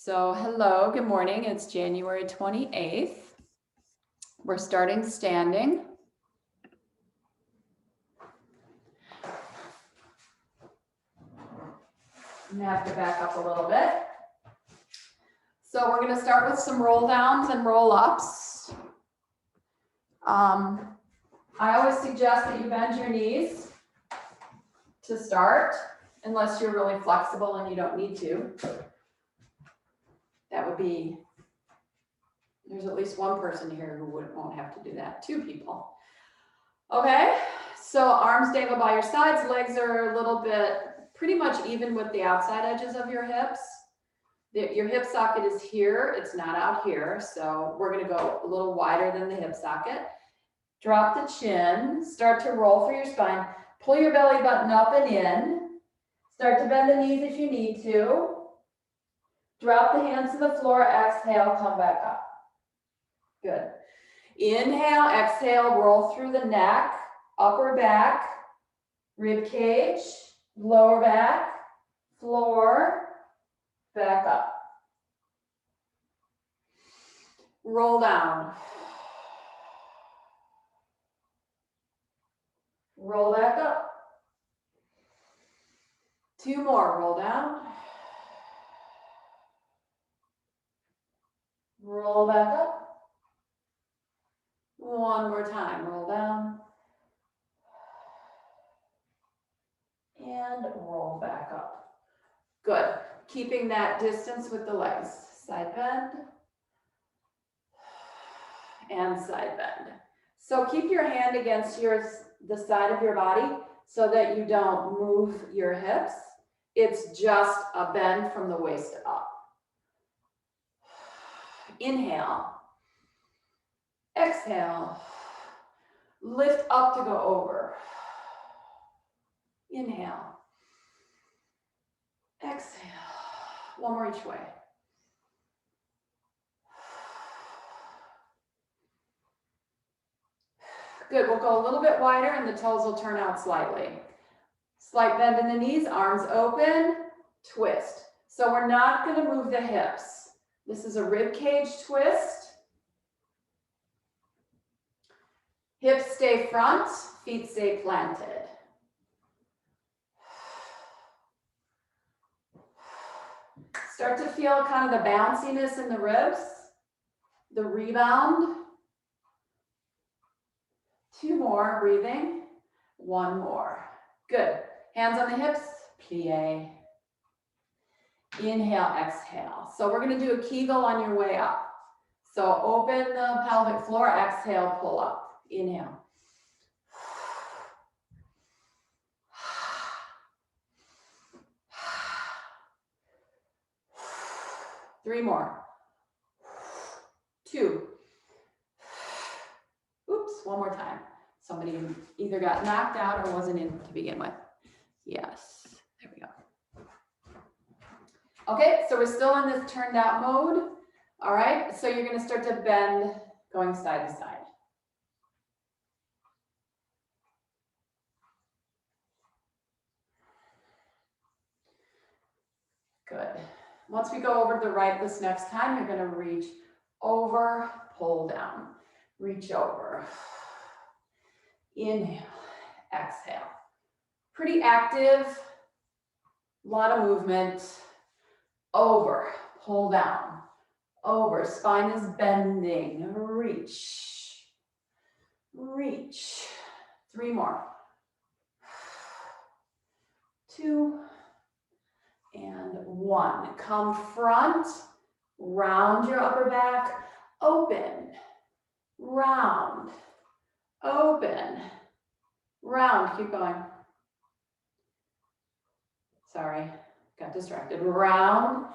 So hello, good morning. It's January 28th. We're starting standing. I'm gonna have to back up a little bit. So we're gonna start with some roll downs and roll ups. I always suggest that you bend your knees to start, unless you're really flexible and you don't need to. That would be, there's at least one person here who won't have to do that, 2 people. Okay, so arms dangle by your sides, legs are a little bit, pretty much even with the outside edges of your hips. Your hip socket is here, it's not out here, so we're gonna go a little wider than the hip socket. Drop the chin, start to roll through your spine, pull your belly button up and in, start to bend the knees if you need to. Drop the hands to the floor, exhale, come back up. Good. Inhale, exhale, roll through the neck, upper back, rib cage, lower back, floor, back up. Roll down. Roll back up. 2 more, roll down. Roll back up. 1 more time, roll down. And roll back up. Good. Keeping that distance with the legs. Side bend. And side bend. So keep your hand against the side of your body so that you don't move your hips. It's just a bend from the waist up. Inhale. Exhale. Lift up to go over. Inhale. Exhale. 1 more each way. Good, we'll go a little bit wider and the toes will turn out slightly. Slight bend in the knees, arms open, twist. So we're not gonna move the hips. This is a rib cage twist. Hips stay front, feet stay planted. Start to feel kind of the bounciness in the ribs, the rebound. 2 more, breathing. 1 more. Good. Hands on the hips, plie. Inhale, exhale. So we're going to do a Kegel on your way up. So open the pelvic floor, exhale, pull up. Inhale. 3 more. 2. Oops, 1 more time. Somebody either got knocked out or wasn't in to begin with. Yes, there we go. Okay, so we're still in this turned out mode. All right, so you're gonna start to bend going side to side. Good. Once we go over to the right this next time, you're gonna reach over, pull down, reach over. Inhale, exhale. Pretty active, a lot of movement. Over, pull down, over, spine is bending, reach, reach. 3 more. 2 and 1. Come front, round your upper back, open, round, open, round. Keep going. Sorry, got distracted. Round,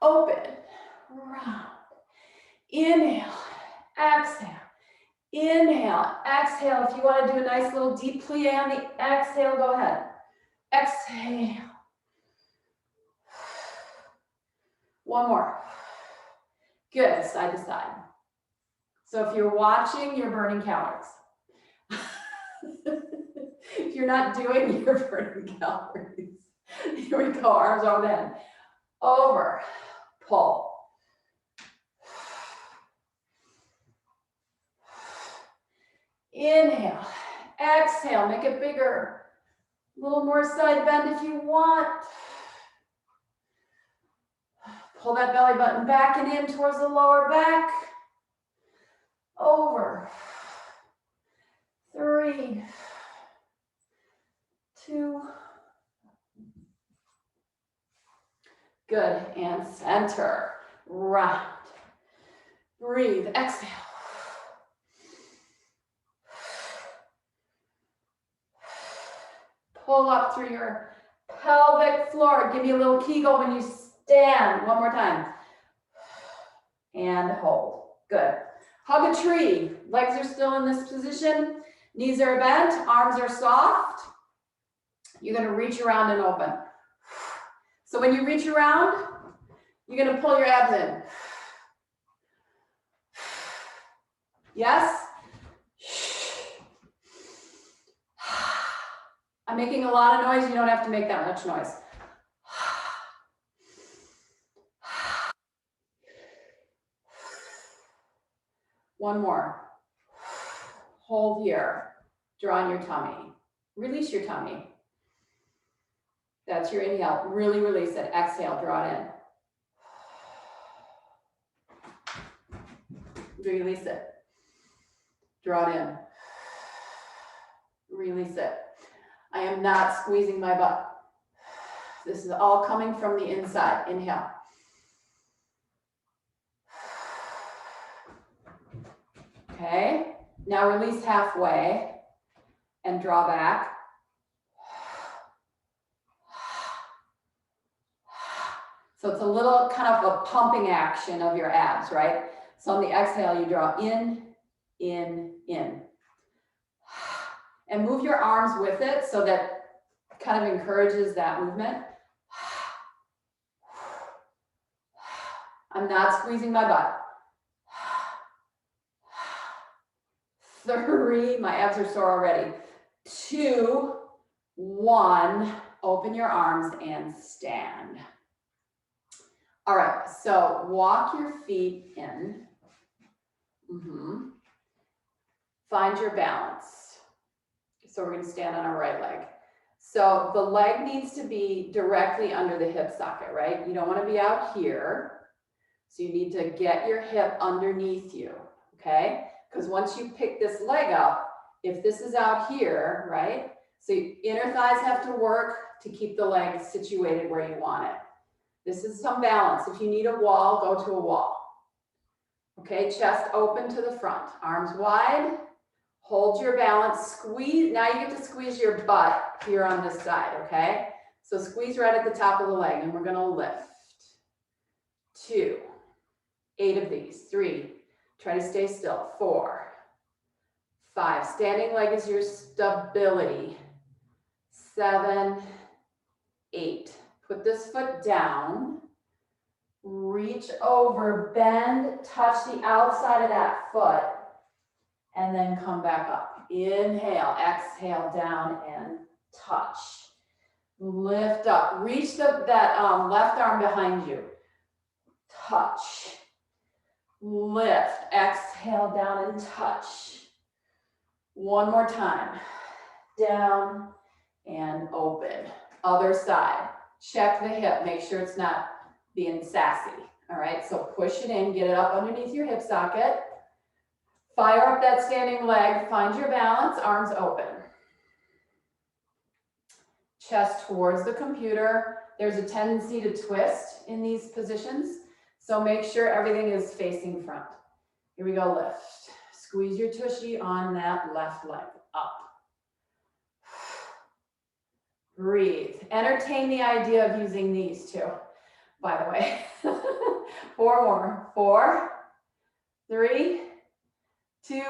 open, round. Inhale, exhale. Inhale, exhale. If you want to do a nice little deep plie on the exhale, go ahead. Exhale. 1 more. Good, side to side. So if you're watching, you're burning calories. If you're not doing, you're burning calories. Here we go, arms over the head. Over, pull, Inhale, exhale, make it bigger. A little more side bend if you want. Pull that belly button back and in towards the lower back. Over. 3, 2. Good, and center, round. Breathe, exhale. Pull up through your pelvic floor. Give me a little kegel when you stand. One more time. And hold. Good. Hug a tree. Legs are still in this position. Knees are bent. Arms are soft. You're going to reach around and open. So when you reach around, you're going to pull your abs in. Yes? I'm making a lot of noise. You don't have to make that much noise. One more. Hold here. Draw in your tummy. Release your tummy. That's your inhale. Really release it. Exhale. Draw it in. Release it. Draw it in. Release it. I am not squeezing my butt. This is all coming from the inside. Inhale. Okay. Now release halfway and draw back. So it's a little kind of a pumping action of your abs, right? So on the exhale, you draw in, in, in. And move your arms with it so that kind of encourages that movement. I'm not squeezing my butt. 3, my abs are sore already. 2, 1, open your arms and stand. All right, so walk your feet in. Find your balance. So we're going to stand on our right leg. So the leg needs to be directly under the hip socket, right? You don't want to be out here. So you need to get your hip underneath you, okay? Because once you pick this leg up, if this is out here, right? So inner thighs have to work to keep the leg situated where you want it. This is some balance. If you need a wall, go to a wall. Okay, chest open to the front, arms wide. Hold your balance, squeeze. Now you get to squeeze your butt here on this side, okay? So squeeze right at the top of the leg and we're gonna lift. 2, 8 of these, 3, try to stay still, 4, 5, standing leg is your stability, 7, 8. Put this foot down, reach over, bend, touch the outside of that foot, and then come back up. Inhale, exhale, down and touch. Lift up, reach that left arm behind you. Touch. Lift, exhale, down and touch. One more time. Down and open. Other side. Check the hip, make sure it's not being sassy. All right, so push it in, get it up underneath your hip socket. Fire up that standing leg, find your balance, arms open. Chest towards the computer. There's a tendency to twist in these positions, so make sure everything is facing front. Here we go, lift. Squeeze your tushy on that left leg, up. Breathe. Entertain the idea of using these two, by the way. 4 more. 4, 3, 2,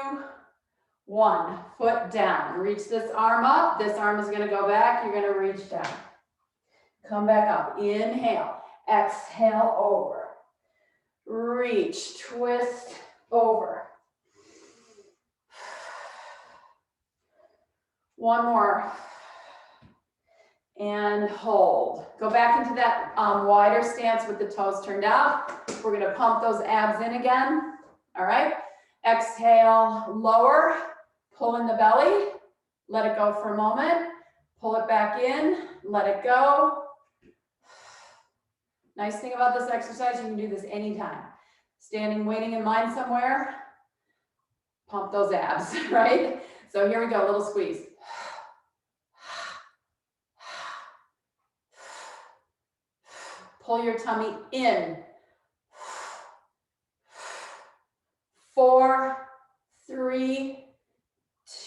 1. Foot down. Reach this arm up. This arm is going to go back. You're going to reach down. Come back up. Inhale. Exhale over. Reach. Twist over. One more. And hold. Go back into that wider stance with the toes turned out. We're going to pump those abs in again. All right. Exhale, lower. Pull in the belly, let it go for a moment. Pull it back in, let it go. Nice thing about this exercise, you can do this anytime. Standing, waiting in line somewhere, pump those abs, right? So here we go, a little squeeze. Pull your tummy in. 4, 3,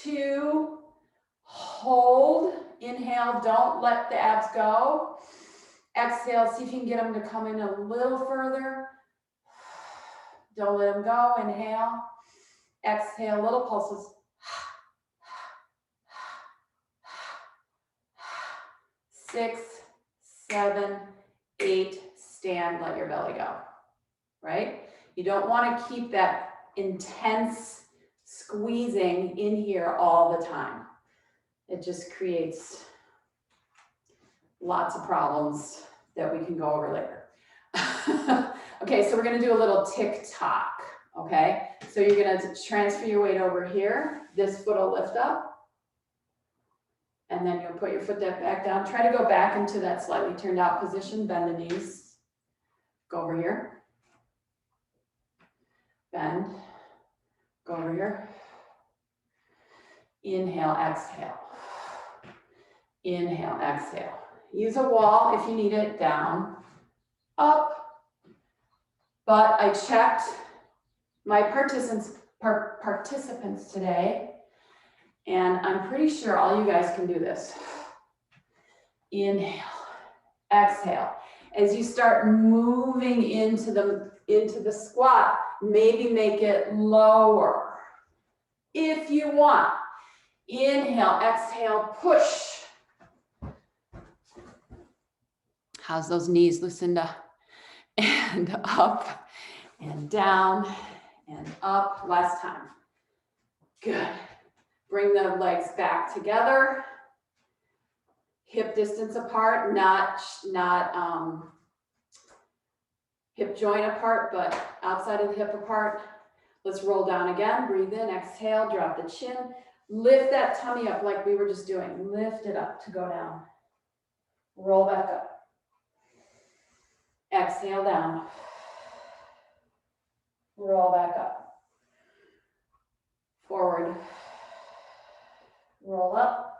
2, hold. Inhale, don't let the abs go. Exhale, see if you can get them to come in a little further. Don't let them go. Inhale. Exhale, little pulses. 6, 7, 8, stand, let your belly go, right? You don't want to keep that intense squeezing in here all the time. It just creates lots of problems that we can go over later. Okay, so we're going to do a little tick-tock, okay? So you're going to transfer your weight over here. This foot will lift up. And then you'll put your foot back down. Try to go back into that slightly turned out position. Bend the knees. Go over here. Bend. Go over here. Inhale, exhale. Inhale, exhale. Use a wall if you need it. Down, up. But I checked my participants today, and I'm pretty sure all you guys can do this. Inhale, exhale. As you start moving into the squat, maybe make it lower if you want. Inhale, exhale, push. How's those knees, Lucinda? And up and down and up. Last time. Good. Bring the legs back together. Hip distance apart, not hip joint apart, but outside of the hip apart. Let's roll down again. Breathe in, exhale, drop the chin. Lift that tummy up like we were just doing. Lift it up to go down. Roll back up. Exhale down. Roll back up. Forward. Roll up.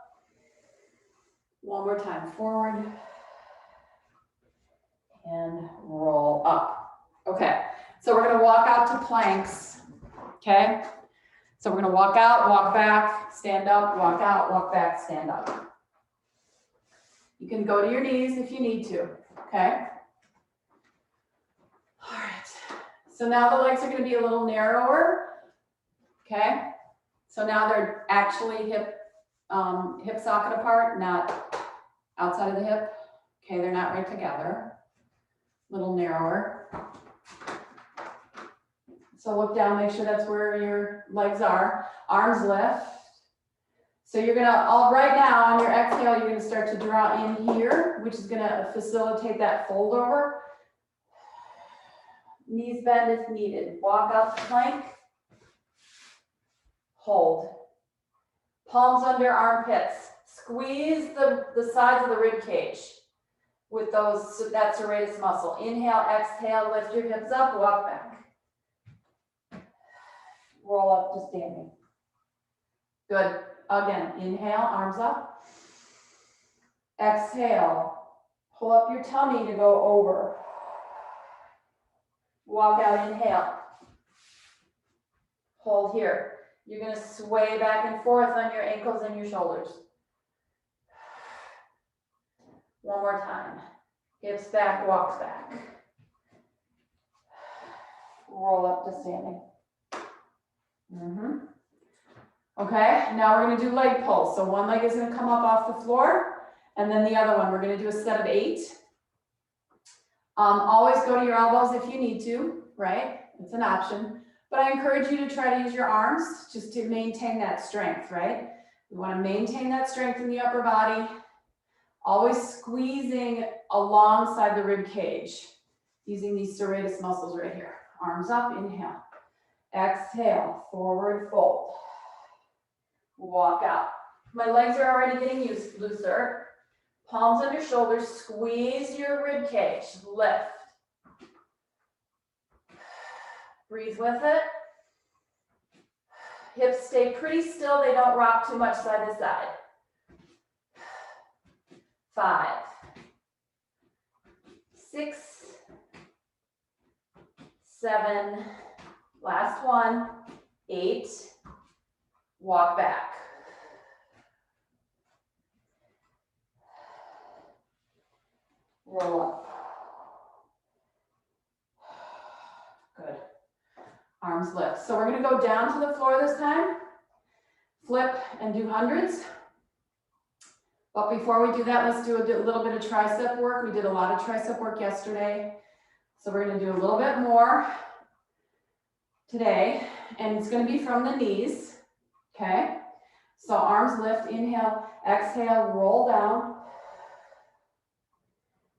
One more time. Forward. And roll up. Okay. So we're going to walk out to planks. Okay. So we're going to walk out, walk back, stand up, walk out, walk back, stand up. You can go to your knees if you need to. Okay. All right, so now the legs are going to be a little narrower, okay? So now they're actually hip socket apart, not outside of the hip. Okay, they're not right together, a little narrower. So look down, make sure that's where your legs are. Arms lift. So you're going to, right now on your exhale, you're going to start to draw in here, which is going to facilitate that fold over. Knees bend if needed. Walk out to plank. Hold. Palms under armpits. Squeeze the sides of the rib cage with that serratus muscle. Inhale, exhale, lift your hips up, walk back. Roll up to standing. Good. Again, inhale, arms up. Exhale. Pull up your tummy to go over. Walk out, inhale. Hold here. You're going to sway back and forth on your ankles and your shoulders. One more time. Hips back, walks back. Roll up to standing. Okay, now we're going to do leg pulls. So one leg is going to come up off the floor, and then the other one, we're going to do a set of 8. Always go to your elbows if you need to, right? It's an option. But I encourage you to try to use your arms just to maintain that strength, right? We want to maintain that strength in the upper body. Always squeezing alongside the rib cage, using these serratus muscles right here. Arms up, inhale. Exhale, forward fold. walk out. My legs are already getting looser. Palms under shoulders, squeeze your rib cage, lift. Breathe with it. Hips stay pretty still, they don't rock too much side to side. 5, 6, 7, last one, 8, walk back. Roll up. Good. Arms lift. So we're going to go down to the floor this time. Flip and do hundreds. But before we do that, let's do a little bit of tricep work. We did a lot of tricep work yesterday. So we're going to do a little bit more today. And it's going to be from the knees. Okay? So arms lift, inhale, exhale, roll down.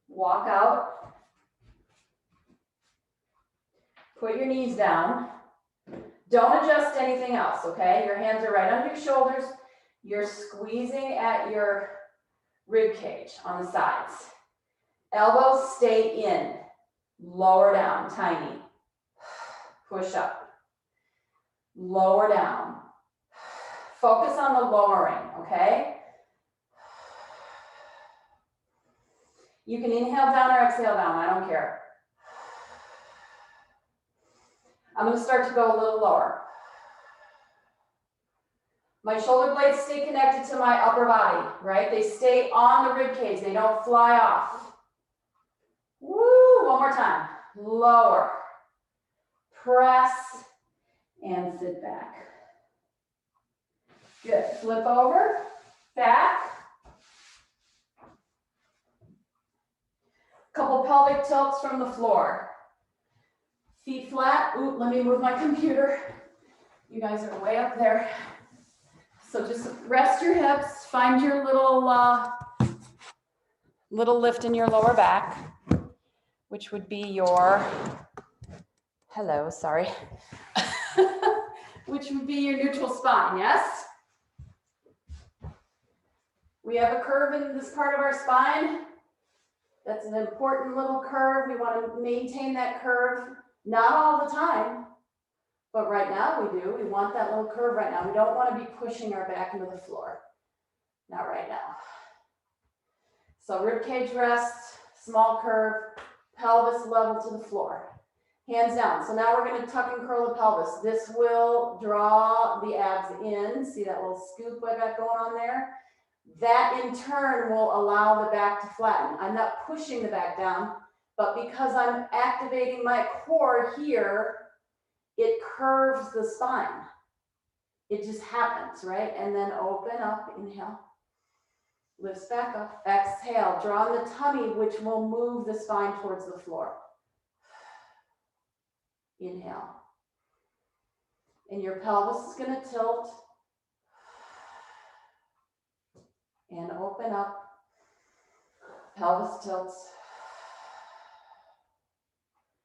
Walk out. Put your knees down. Don't adjust anything else, okay? Your hands are right under your shoulders. You're squeezing at your rib cage on the sides. Elbows stay in. Lower down, tiny. Push up. Lower down. Focus on the lowering, okay? You can inhale down or exhale down, I don't care. I'm going to start to go a little lower. My shoulder blades stay connected to my upper body, right? They stay on the rib cage, they don't fly off. Woo, one more time. Lower. Press and sit back. Good. Flip over, back. Couple pelvic tilts from the floor. Feet flat. Ooh, let me move my computer. You guys are way up there. So just rest your hips. Find your little lift in your lower back, which would be your, hello, sorry. Which would be your neutral spine, yes? We have a curve in this part of our spine. That's an important little curve. We want to maintain that curve, not all the time, but right now we do. We want that little curve right now. We don't want to be pushing our back into the floor. Not right now. So rib cage rest, small curve, pelvis level to the floor. Hands down. So now we're going to tuck and curl the pelvis. This will draw the abs in. See that little scoop I got going on there? That in turn will allow the back to flatten. I'm not pushing the back down, but because I'm activating my core here, it curves the spine. It just happens, right? And then open up, inhale, lifts back up, exhale, draw in the tummy, which will move the spine towards the floor. Inhale. And your pelvis is going to tilt. And open up, pelvis tilts.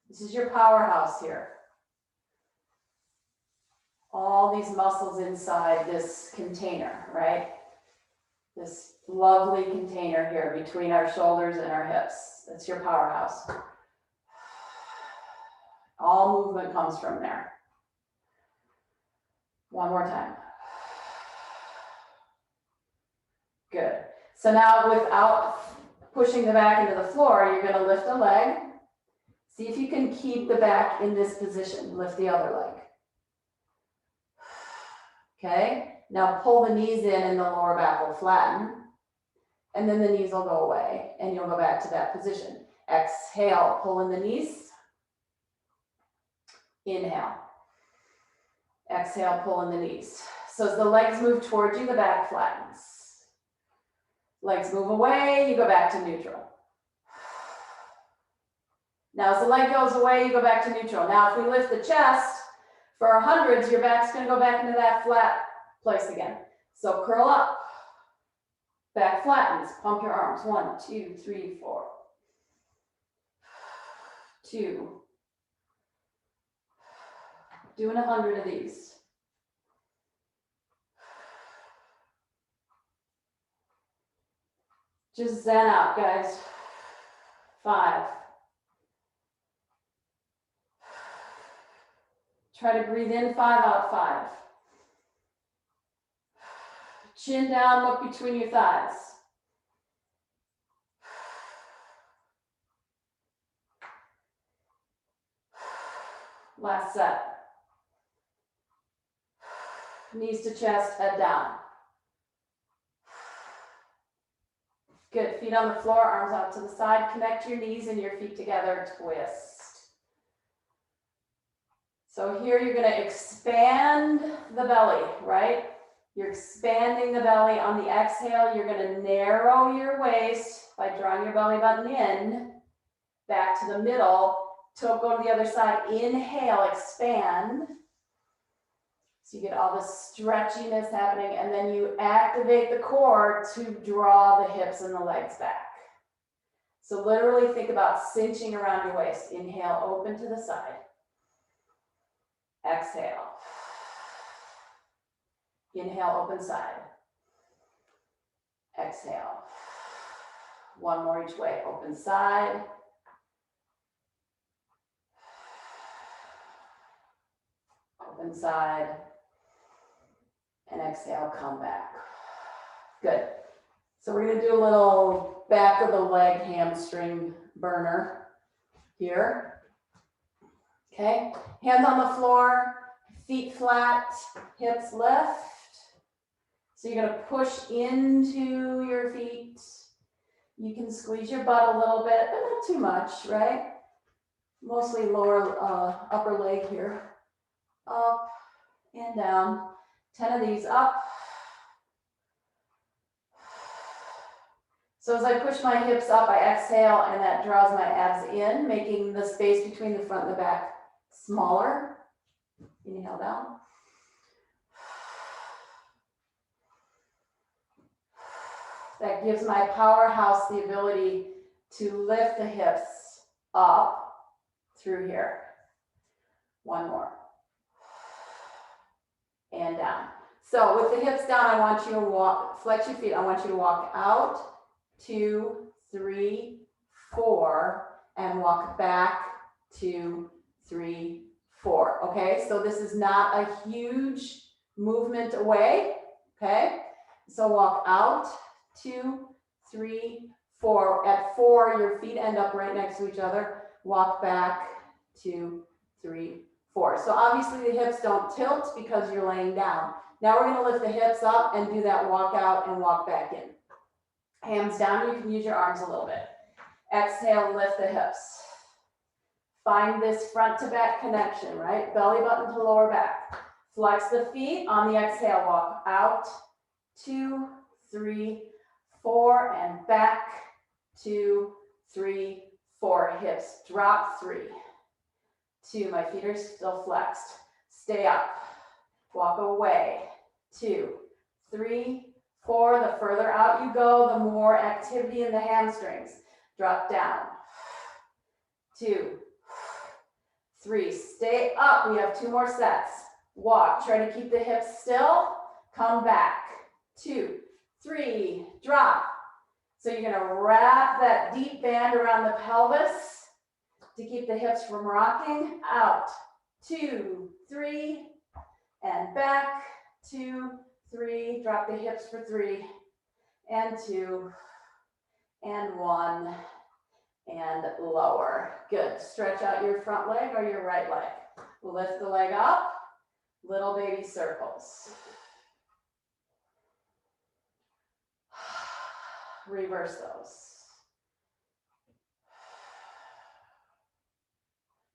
This is your powerhouse here. All these muscles inside this container, right? This lovely container here between our shoulders and our hips. That's your powerhouse. All movement comes from there. One more time. Good. So now without pushing the back into the floor, you're going to lift a leg. See if you can keep the back in this position. Lift the other leg. Okay. Now pull the knees in and the lower back will flatten. And then the knees will go away and you'll go back to that position. Exhale, pull in the knees. Inhale. Exhale, pull in the knees. So as the legs move towards you, the back flattens. Legs move away, you go back to neutral. Now, as the leg goes away, you go back to neutral. Now, if we lift the chest for our hundreds, your back's going to go back into that flat place again. So curl up. Back flattens. Pump your arms. 1, 2, 3, 4. 2. Doing 100 of these. Just zen out, guys. 5. Try to breathe in 5, out 5. Chin down, look between your thighs. Last set. Knees to chest, head down. Good, feet on the floor, arms out to the side. Connect your knees and your feet together, twist. So here you're gonna expand the belly, right? You're expanding the belly. On the exhale, you're gonna narrow your waist by drawing your belly button in, back to the middle. So go to the other side, inhale, expand. So you get all this stretchiness happening, and then you activate the core to draw the hips and the legs back. So literally think about cinching around your waist. Inhale, open to the side. Exhale. Inhale, open side. Exhale. One more each way, open side. Open side. And exhale, come back. Good. So we're gonna do a little back of the leg hamstring burner here. Okay, hands on the floor, feet flat, hips lift. So you're gonna push into your feet. You can squeeze your butt a little bit, but not too much, right? Mostly lower, upper leg here. Up and down. 10 of these up. So as I push my hips up, I exhale, and that draws my abs in, making the space between the front and the back smaller. Inhale down. That gives my powerhouse the ability to lift the hips up through here. One more. And down. So with the hips down, I want you to walk, flex your feet. I want you to walk out, 2, 3, 4, and walk back, 2, 3, 4. Okay, so this is not a huge movement away. Okay, so walk out, 2, 3, 4. At 4, your feet end up right next to each other. Walk back, 2, 3, 4. So obviously the hips don't tilt because you're laying down. Now we're going to lift the hips up and do that walk out and walk back in. Hands down, you can use your arms a little bit. Exhale, lift the hips. Find this front to back connection, right? Belly button to lower back. Flex the feet. On the exhale, walk out, 2, 3, 4, and back, 2, 3, 4. Hips drop, 3, 2. My feet are still flexed. Stay up. Walk away, 2, 3, 4. The further out you go, the more activity in the hamstrings. Drop down, 2, 3. Stay up. We have 2 more sets. Walk. Try to keep the hips still. Come back, 2, 3. Drop. So you're going to wrap that deep band around the pelvis to keep the hips from rocking. Out, 2, 3, and back, 2, 3. Drop the hips for 3, and 2, and 1, and lower. Good. Stretch out your front leg or your right leg. Lift the leg up, little baby circles. Reverse those.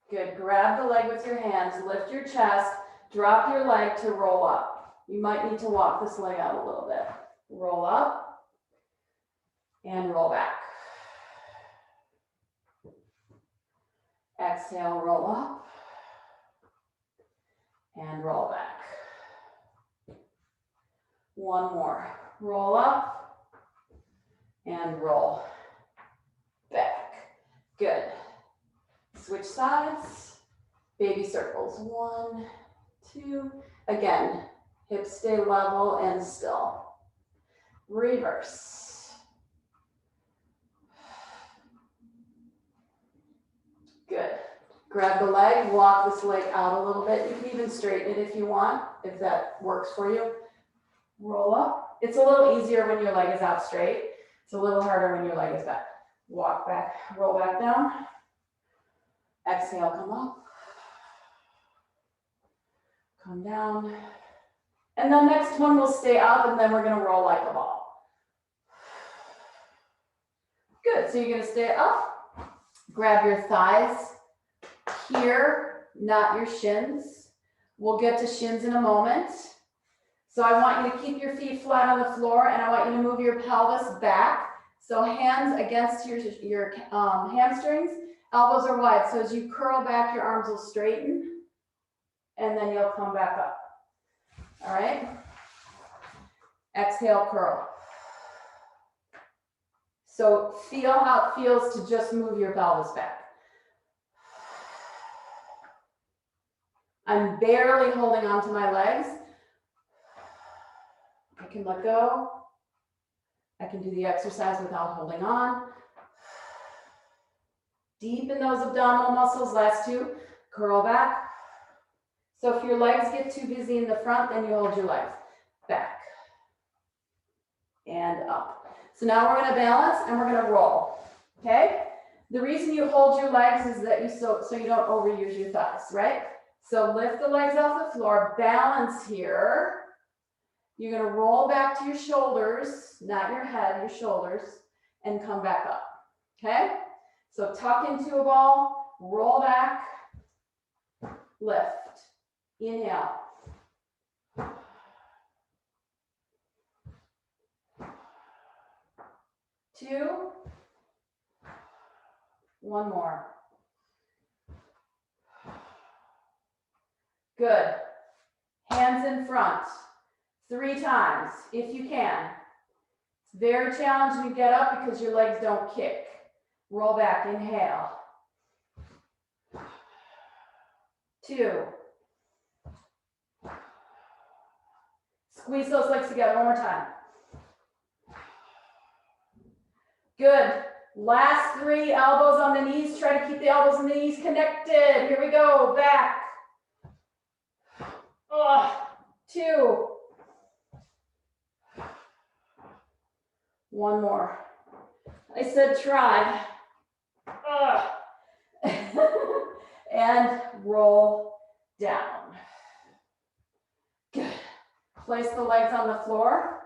Good. Grab the leg with your hands, lift your chest, drop your leg to roll up. You might need to walk this leg out a little bit. Roll up and roll back. Exhale, roll up and roll back. One more. Roll up and roll back. Good. Switch sides. Baby circles. 1, 2. Again, hips stay level and still. Reverse. Good. Grab the leg, walk this leg out a little bit. You can even straighten it if you want, if that works for you. Roll up. It's a little easier when your leg is out straight. It's a little harder when your leg is back. Walk back, roll back down. Exhale, come up. Come down. And the next one will stay up, and then we're gonna roll like a ball. Good, so you're gonna stay up. Grab your thighs here, not your shins. We'll get to shins in a moment. So I want you to keep your feet flat on the floor, and I want you to move your pelvis back. So hands against your hamstrings, elbows are wide. So as you curl back, your arms will straighten, and then you'll come back up. All right? Exhale, curl. So feel how it feels to just move your pelvis back. I'm barely holding onto my legs. I can let go. I can do the exercise without holding on. Deepen those abdominal muscles, last two. Curl back. So if your legs get too busy in the front, then you hold your legs back and up. So now we're going to balance and we're going to roll. Okay? The reason you hold your legs is that so you don't overuse your thighs, right? So lift the legs off the floor, balance here. You're going to roll back to your shoulders, not your head, your shoulders, and come back up. Okay? So tuck into a ball, roll back, lift. Inhale. Two. One more. Good. Hands in front. 3 times, if you can. It's very challenging to get up because your legs don't kick. Roll back, inhale. 2. Squeeze those legs together, one more time. Good. Last 3, elbows on the knees. Try to keep the elbows and the knees connected. Here we go, back. 2. One more. I said try. And roll down. Good. Place the legs on the floor.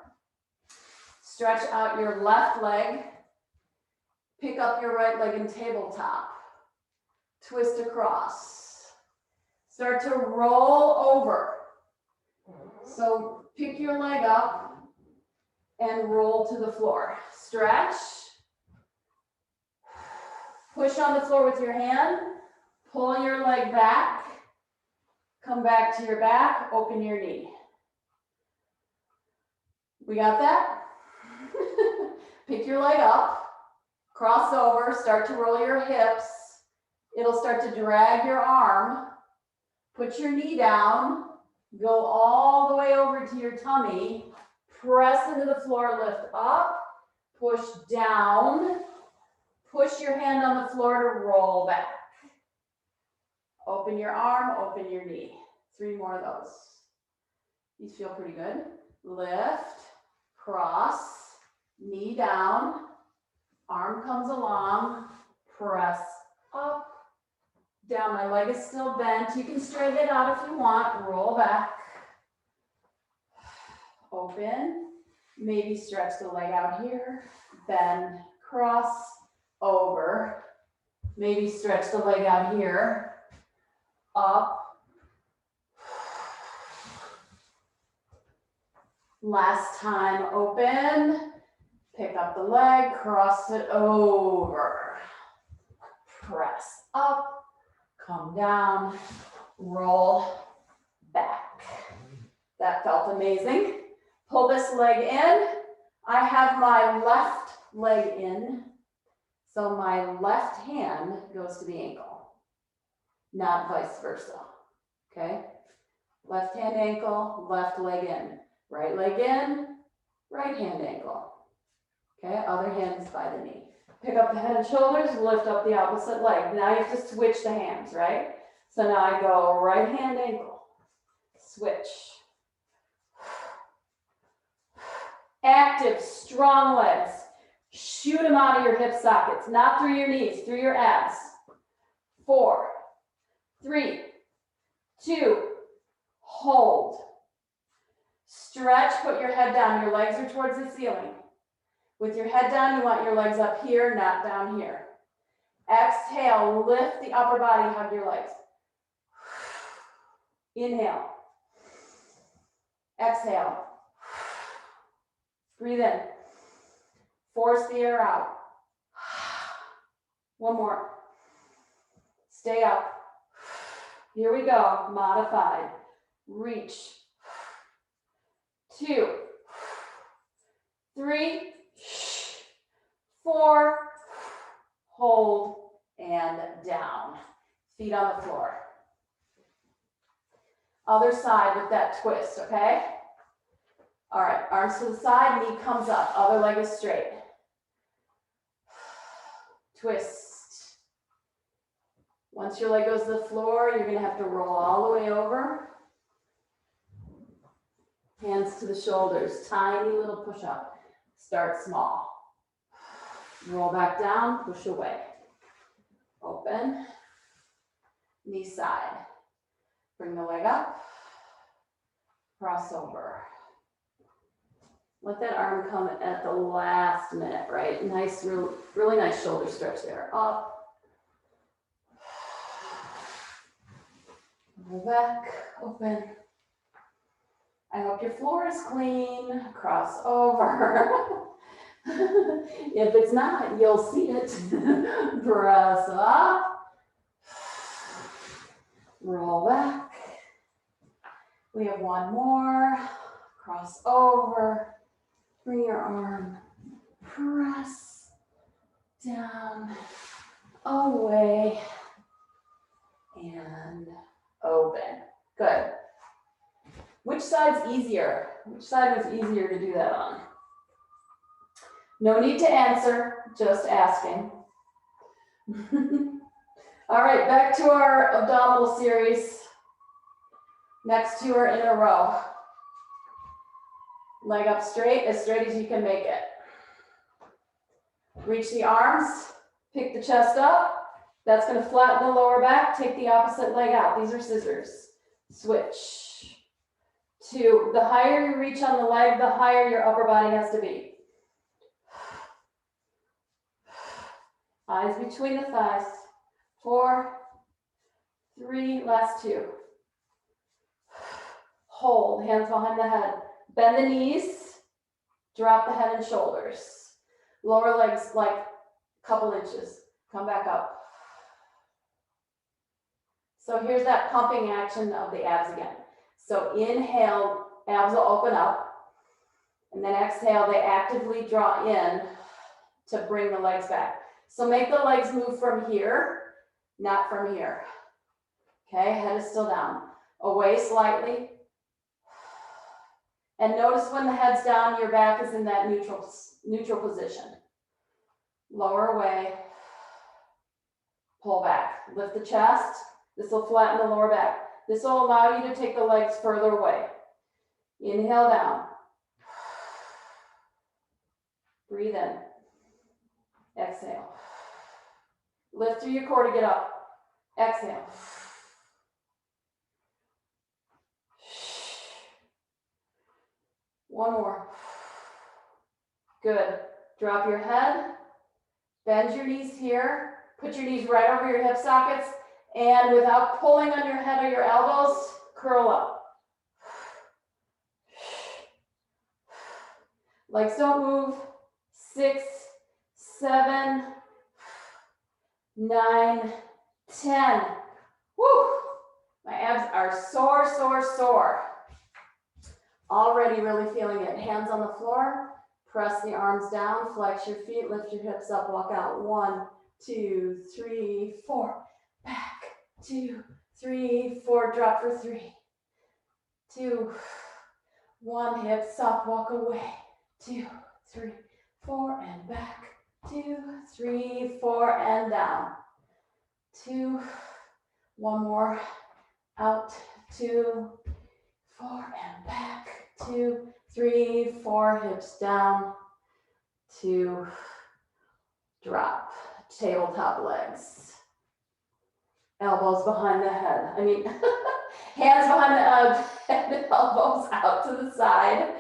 Stretch out your left leg. Pick up your right leg in tabletop. Twist across. Start to roll over. So pick your leg up and roll to the floor. Stretch. Push on the floor with your hand. Pull your leg back. Come back to your back. Open your knee. We got that? Pick your leg up. Cross over. Start to roll your hips. It'll start to drag your arm. Put your knee down. Go all the way over to your tummy. Press into the floor, lift up, push down, push your hand on the floor to roll back. Open your arm, open your knee. 3 more of those. These feel pretty good. Lift, cross, knee down, arm comes along, press up, down. My leg is still bent. You can straighten it out if you want. Roll back. Open, maybe stretch the leg out here, bend, cross, over, maybe stretch the leg out here, up, last time, open, pick up the leg, cross it over, press up, come down, roll back. That felt amazing. Pull this leg in. I have my left leg in, so my left hand goes to the ankle, not vice versa, okay? Left hand ankle, left leg in. Right leg in, right hand ankle. Okay, other hand is by the knee. Pick up the head and shoulders, lift up the opposite leg. Now you have to switch the hands, right? So now I go right hand ankle, switch. Active, strong legs. Shoot them out of your hip sockets, not through your knees, through your abs. 4, 3, 2, hold. Stretch, put your head down. Your legs are towards the ceiling. With your head down, you want your legs up here, not down here. Exhale, lift the upper body, hug your legs. Inhale. Exhale. Breathe in. Force the air out. One more. Stay up. Here we go. Modified. Reach. 2, 3, 4, hold, and down. Feet on the floor. Other side with that twist, okay? All right, arms to the side, knee comes up, other leg is straight. Twist. Once your leg goes to the floor, you're gonna have to roll all the way over. Hands to the shoulders, tiny little push up. Start small. Roll back down, push away. Open. Knee side. Bring the leg up. Cross over. Let that arm come at the last minute, right? Nice, really nice shoulder stretch there. Up. Roll back, open. I hope your floor is clean. Cross over. If it's not, you'll see it. Press up. Roll back. We have one more. Cross over. Bring your arm. Press down. Away. And open. Good. Which side's easier? Which side was easier to do that on? No need to answer, just asking. All right, back to our abdominal series. Next two are in a row. Leg up straight as you can make it. Reach the arms, pick the chest up. That's gonna flatten the lower back. Take the opposite leg out. These are scissors. Switch. 2, the higher you reach on the leg, the higher your upper body has to be. Eyes between the thighs. 4, 3, last 2. Hold, hands behind the head. Bend the knees, drop the head and shoulders. Lower legs like a couple inches. Come back up. So here's that pumping action of the abs again. So inhale, abs will open up. And then exhale, they actively draw in to bring the legs back. So make the legs move from here, not from here. Okay, head is still down. Away slightly. And notice when the head's down, your back is in that neutral position. Lower away. Pull back. Lift the chest. This will flatten the lower back. This will allow you to take the legs further away. Inhale down. Breathe in. Exhale. Lift through your core to get up. Exhale. One more. Good. Drop your head. Bend your knees here. Put your knees right over your hip sockets. And without pulling on your head or your elbows, curl up. Legs don't move. 6, 7, 9, 10. Woo! My abs are sore, sore, sore. Already really feeling it. Hands on the floor. Press the arms down. Flex your feet. Lift your hips up. Walk out. 1, 2, 3, 4. Back. 2, 3, 4. Drop for 3. 2, 1. Hips up. Walk away. 2, 3, 4. And back. 2, 3, 4, and down. 2, one more, out, 2, 4, and back. 2, 3, 4, hips down. 2, drop, tabletop legs. Elbows behind the head. I mean, hands behind the head, elbows out to the side.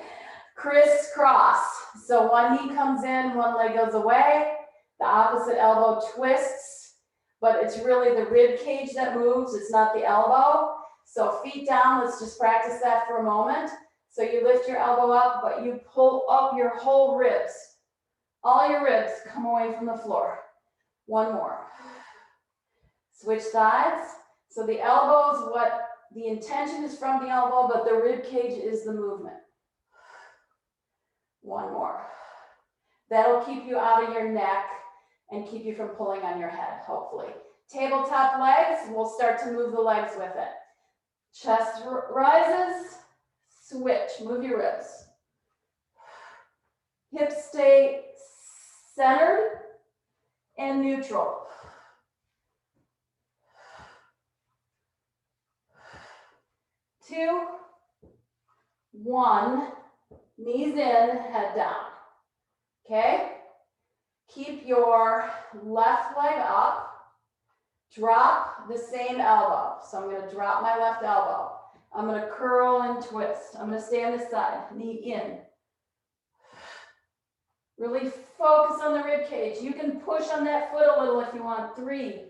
Crisscross. So one knee comes in, one leg goes away. The opposite elbow twists, but it's really the rib cage that moves. It's not the elbow. So feet down, let's just practice that for a moment. So you lift your elbow up, but you pull up your whole ribs. All your ribs come away from the floor. One more. Switch sides. So the elbows, what the intention is from the elbow, but the rib cage is the movement. One more. That'll keep you out of your neck and keep you from pulling on your head, hopefully. Tabletop legs, we'll start to move the legs with it. Chest rises, switch, move your ribs. Hips stay centered and neutral. 2, 1, knees in, head down. Okay? Keep your left leg up. Drop the same elbow. So I'm going to drop my left elbow. I'm going to curl and twist. I'm going to stay on this side, knee in. Really focus on the rib cage. You can push on that foot a little if you want. 3,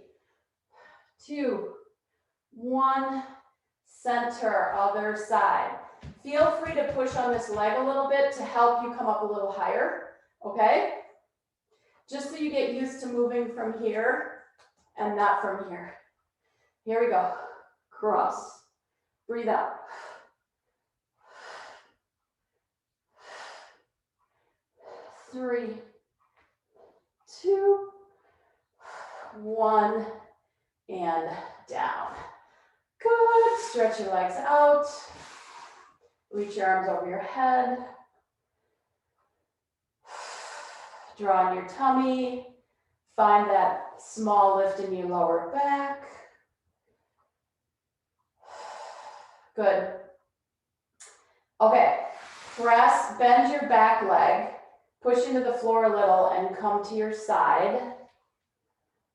2, 1, center, other side. Feel free to push on this leg a little bit to help you come up a little higher, okay? Just so you get used to moving from here and not from here. Here we go. Cross. Breathe out. Three, 2, 1, and down. Good. Stretch your legs out. Reach your arms over your head. Draw on your tummy. Find that small lift in your lower back. Good. Okay. Press, bend your back leg. Push into the floor a little and come to your side.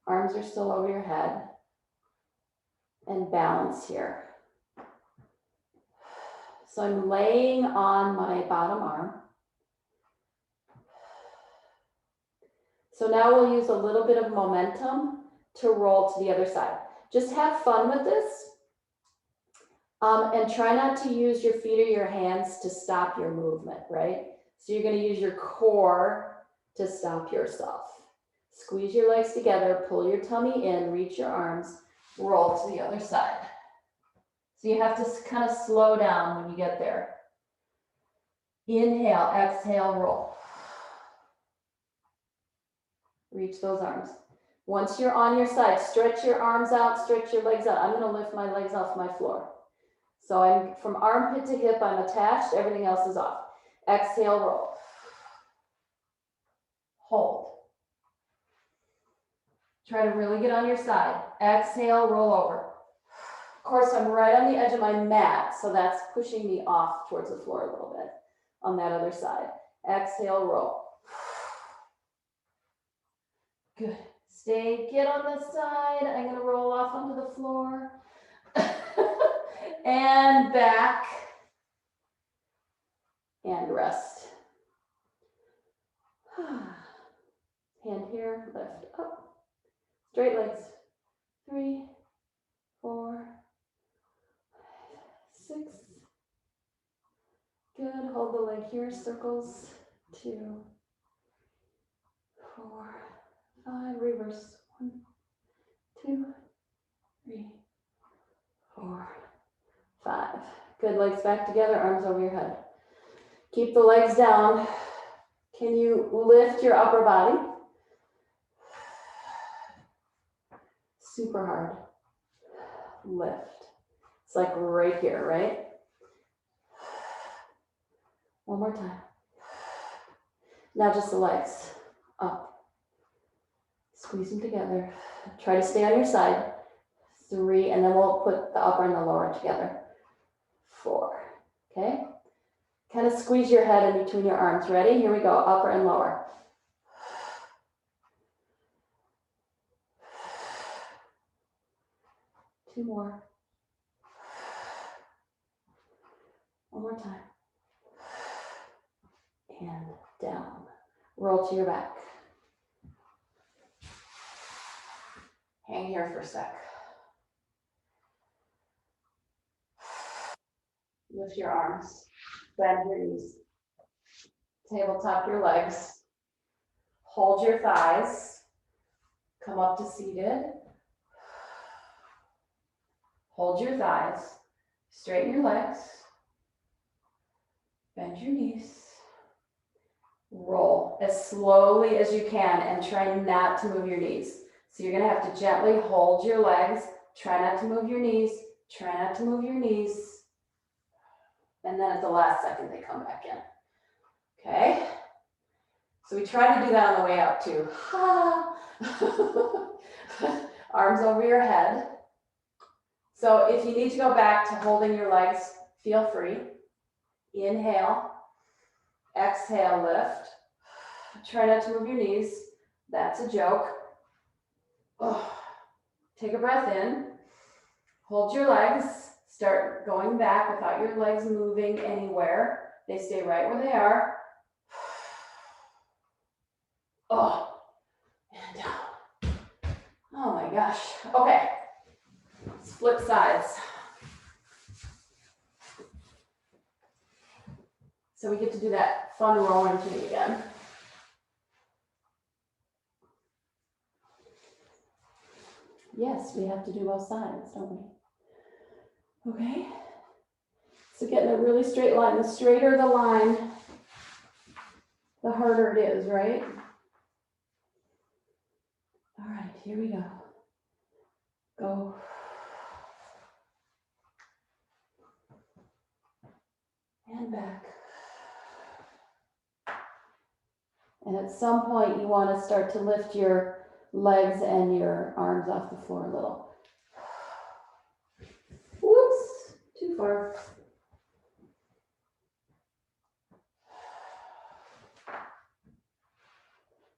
Arms are still over your head. And balance here. So I'm laying on my bottom arm. So now we'll use a little bit of momentum to roll to the other side. Just have fun with this. And try not to use your feet or your hands to stop your movement, right? So you're going to use your core to stop yourself. Squeeze your legs together, pull your tummy in, reach your arms, roll to the other side. So you have to kind of slow down when you get there. Inhale, exhale, roll. Reach those arms. Once you're on your side, stretch your arms out, stretch your legs out. I'm going to lift my legs off my floor. So I'm from armpit to hip, I'm attached, everything else is off. Exhale, roll. Hold. Try to really get on your side. Exhale, roll over. Of course, I'm right on the edge of my mat, so that's pushing me off towards the floor a little bit on that other side. Exhale, roll. Good. Stay, get on the side. I'm going to roll off onto the floor. And back. And rest. Hand here, lift up. Straight legs. 3, 4, 6. Good. Hold the leg here. Circles. 2, 4, 5. Reverse. 1, 2, 3, 4, 5. Good. Legs back together. Arms over your head. Keep the legs down. Can you lift your upper body? Super hard. Lift. It's like right here, right? One more time. Now just the legs. Up, Squeeze them together. Try to stay on your side. 3, and then we'll put the upper and the lower together. 4, okay? Kind of squeeze your head in between your arms. Ready? Here we go, upper and lower. 2 more. 1 more time. And down. Roll to your back. Hang here for a sec. Lift your arms. Bend your knees. Tabletop your legs. Hold your thighs. Come up to seated. Hold your thighs. Straighten your legs. Bend your knees. Roll as slowly as you can and try not to move your knees. So you're going to have to gently hold your legs. Try not to move your knees. Try not to move your knees. And then at the last second, they come back in. Okay? So we try to do that on the way out too. Ha! Arms over your head. So if you need to go back to holding your legs, feel free. Inhale. Exhale, lift. Try not to move your knees. That's a joke. Oh. Take a breath in. Hold your legs. Start going back without your legs moving anywhere. They stay right where they are. Oh, and down. Oh my gosh. Okay. Let's flip sides. So we get to do that fun rolling thing again. Yes, we have to do both sides, don't we? Okay. So getting a really straight line. The straighter the line, the harder it is, right? All right, here we go. Go. And back. And at some point, you want to start to lift your legs and your arms off the floor a little. Whoops, too far.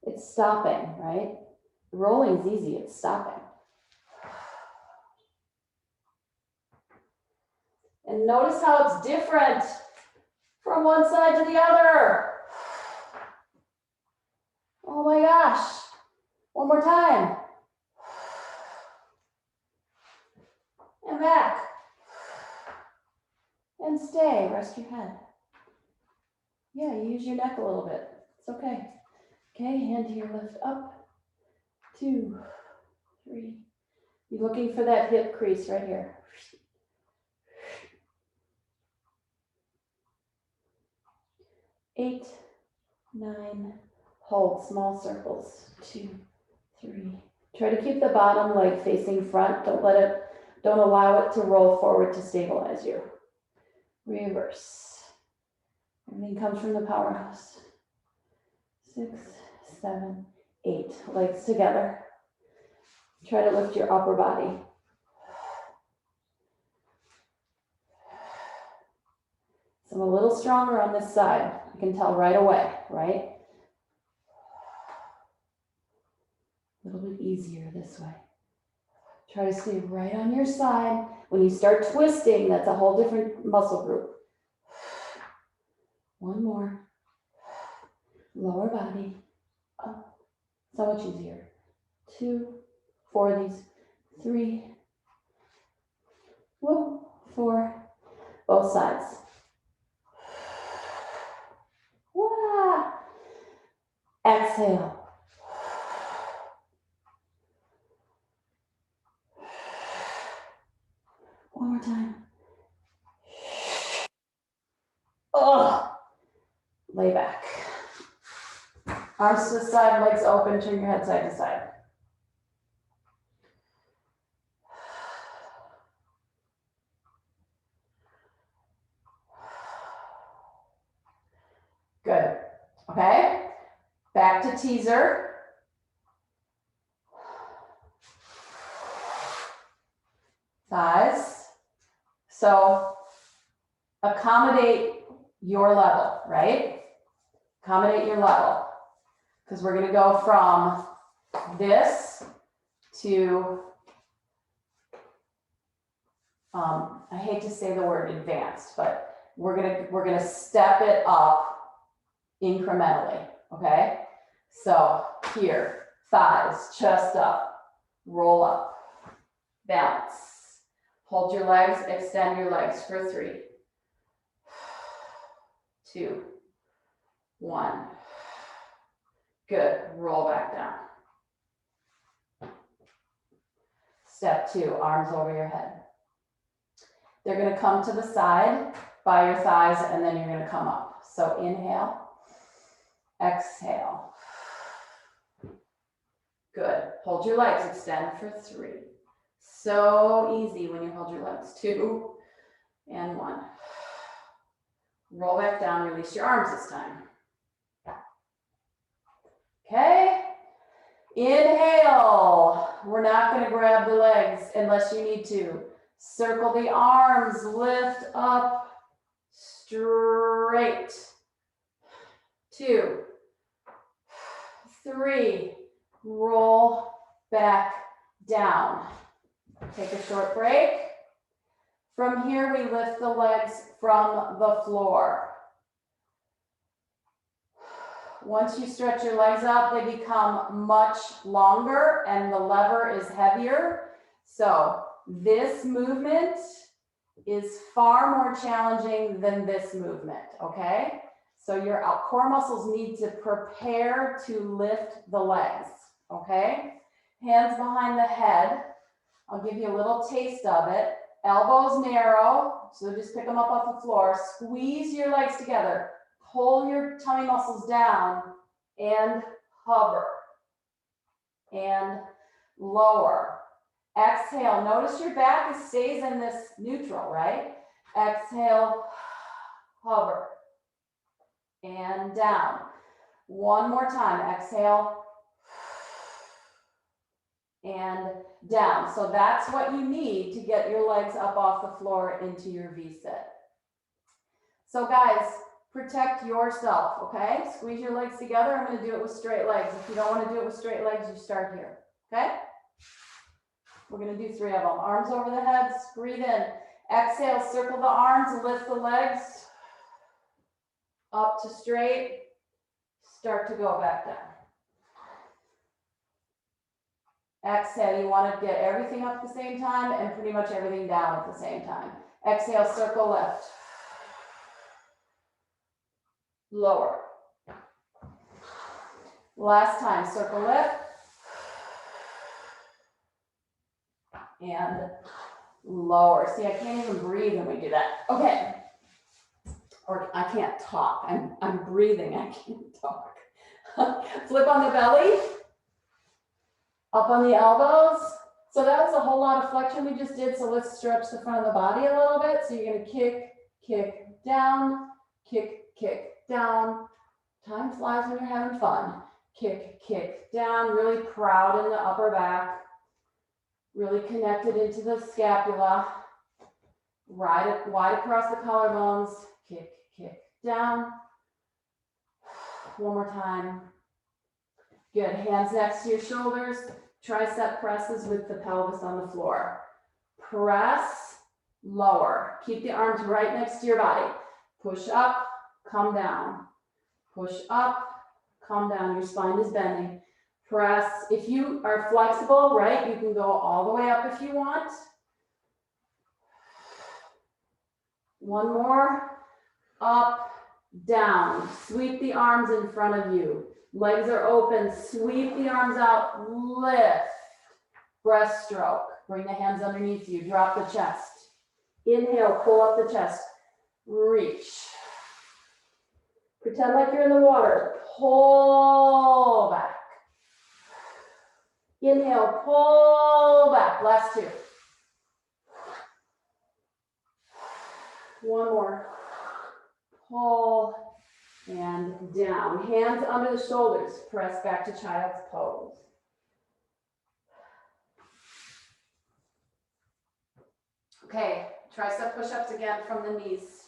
It's stopping, right? Rolling's easy, it's stopping. And notice how it's different from one side to the other. Oh my gosh. One more time. And back. And stay, rest your head. Yeah, you use your neck a little bit. It's okay. Okay, hand here, lift up. 2, 3. You're looking for that hip crease right here. 8, 9, hold small circles. 2, 3. Try to keep the bottom leg facing front. Don't allow it to roll forward to stabilize you. Reverse. Everything comes from the powerhouse. 6, 7, 8. Legs together. Try to lift your upper body. So I'm a little stronger on this side. I can tell right away, right? A little bit easier this way. Try to stay right on your side. When you start twisting, that's a whole different muscle group. 1 more. Lower body. Up. So much easier. 2, 4 of these. 3. Whoa. 4. Both sides. Wah. Exhale. One more time. Oh. Lay back. Arms to the side, legs open, turn your head side to side. Good. Okay. Back to teaser. thighs. So accommodate your level, right? Accommodate your level. Because we're gonna go from this to, I hate to say the word advanced, but we're gonna step it up incrementally, okay? So here, thighs, chest up, roll up, balance. Hold your legs, extend your legs for 3, 2, 1. Good, roll back down. Step 2, arms over your head. They're gonna come to the side by your thighs and then you're gonna come up. So inhale, exhale. Good, hold your legs, extend for 3. So easy when you hold your legs. 2 and 1. Roll back down, release your arms this time. Okay, inhale. We're not gonna grab the legs unless you need to. Circle the arms, lift up, straight. 2, 3, roll back down. Take a short break. From here, we lift the legs from the floor. Once you stretch your legs out, they become much longer and the lever is heavier. So this movement is far more challenging than this movement, okay? So your core muscles need to prepare to lift the legs, okay? Hands behind the head. I'll give you a little taste of it. Elbows narrow, so just pick them up off the floor. Squeeze your legs together. Pull your tummy muscles down and hover and lower. Exhale, notice your back stays in this neutral, right? Exhale, hover and down. One more time, exhale and down. So that's what you need to get your legs up off the floor into your V-sit. So guys, protect yourself, okay? Squeeze your legs together. I'm gonna do it with straight legs. If you don't wanna do it with straight legs, you start here, okay? We're gonna do 3 of them. Arms over the head, breathe in. Exhale, circle the arms, lift the legs up to straight. Start to go back down. Exhale, you wanna get everything up at the same time and pretty much everything down at the same time. Exhale, circle lift. Lower. Last time, circle lift. And lower. See, I can't even breathe when we do that. Okay. Or I can't talk. I'm breathing, I can't talk. Flip on the belly. Up on the elbows. So that was a whole lot of flexion we just did. So let's stretch the front of the body a little bit. So you're gonna kick, kick, down, kick, kick, down. Time flies when you're having fun. Kick, kick, down. Really proud in the upper back. Really connected into the scapula. Wide across the collarbones. Kick, kick, down. One more time. Good. Hands next to your shoulders. Tricep presses with the pelvis on the floor. Press, lower. Keep the arms right next to your body. Push up, come down. Push up, come down. Your spine is bending. Press. If you are flexible, right, you can go all the way up if you want. One more. Up, down. Sweep the arms in front of you. Legs are open. Sweep the arms out. Lift. Breaststroke. Bring the hands underneath you. Drop the chest. Inhale, pull up the chest. Reach. Pretend like you're in the water. Pull back. Inhale, pull back. Last 2. One more. Pull and down. Hands under the shoulders. Press back to child's pose. Okay, tricep push-ups again from the knees.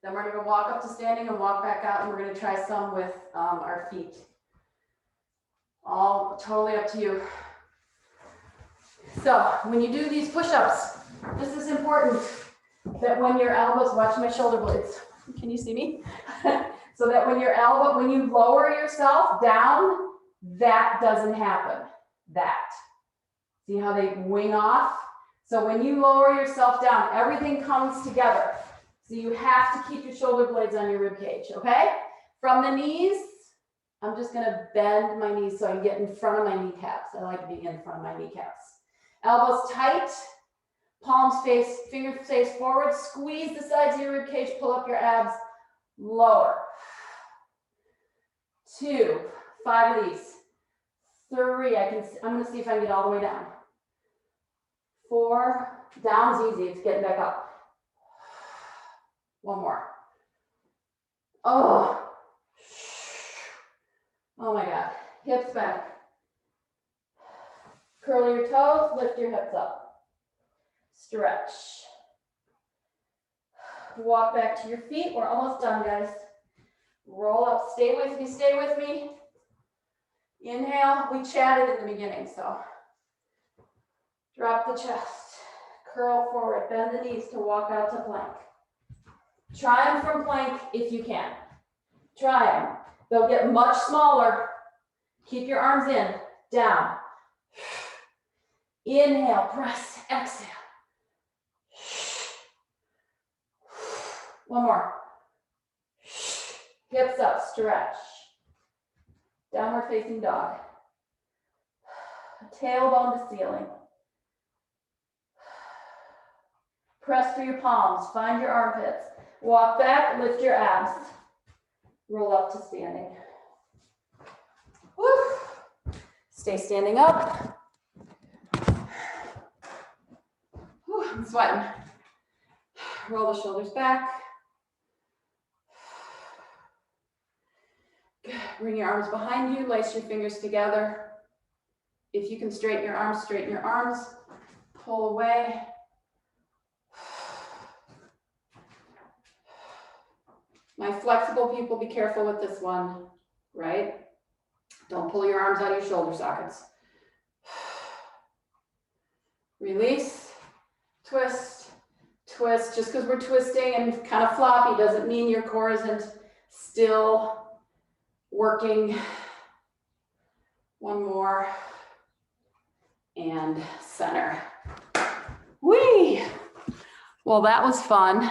Then we're gonna walk up to standing and walk back out, and we're gonna try some with our feet. All totally up to you. So when you do these push-ups, this is important that when your elbows, watch my shoulder blades. Can you see me? So that when you lower yourself down, that doesn't happen. That. See how they wing off? So when you lower yourself down, everything comes together. So you have to keep your shoulder blades on your rib cage, okay? From the knees, I'm just gonna bend my knees so I can get in front of my kneecaps. I like being in front of my kneecaps. Elbows tight, palms face, fingers face forward, squeeze the sides of your rib cage, pull up your abs, lower. 2, 5 of these. 3, I'm gonna see if I can get all the way down. 4, down's easy, it's getting back up. 1 more. Oh my God, hips back. Curl your toes, lift your hips up. Stretch. Walk back to your feet, we're almost done, guys. Roll up, stay with me, stay with me. Inhale, we chatted in the beginning, so. Drop the chest, curl forward, bend the knees to walk out to plank. Try them from plank if you can. Try them. They'll get much smaller. Keep your arms in, down. Inhale, press, exhale. 1 more. Hips up, stretch. Downward facing dog. Tailbone to ceiling. Press through your palms, find your armpits. Walk back, lift your abs. Roll up to standing. Woo. Stay standing up. Whew, I'm sweating. Roll the shoulders back. Good. Bring your arms behind you, lace your fingers together. If you can straighten your arms, straighten your arms. Pull away. My flexible people, be careful with this one, right? Don't pull your arms out of your shoulder sockets. Release, twist, twist. Just because we're twisting and kind of floppy doesn't mean your core isn't still working. 1 more. And center. Whee! Well, that was fun.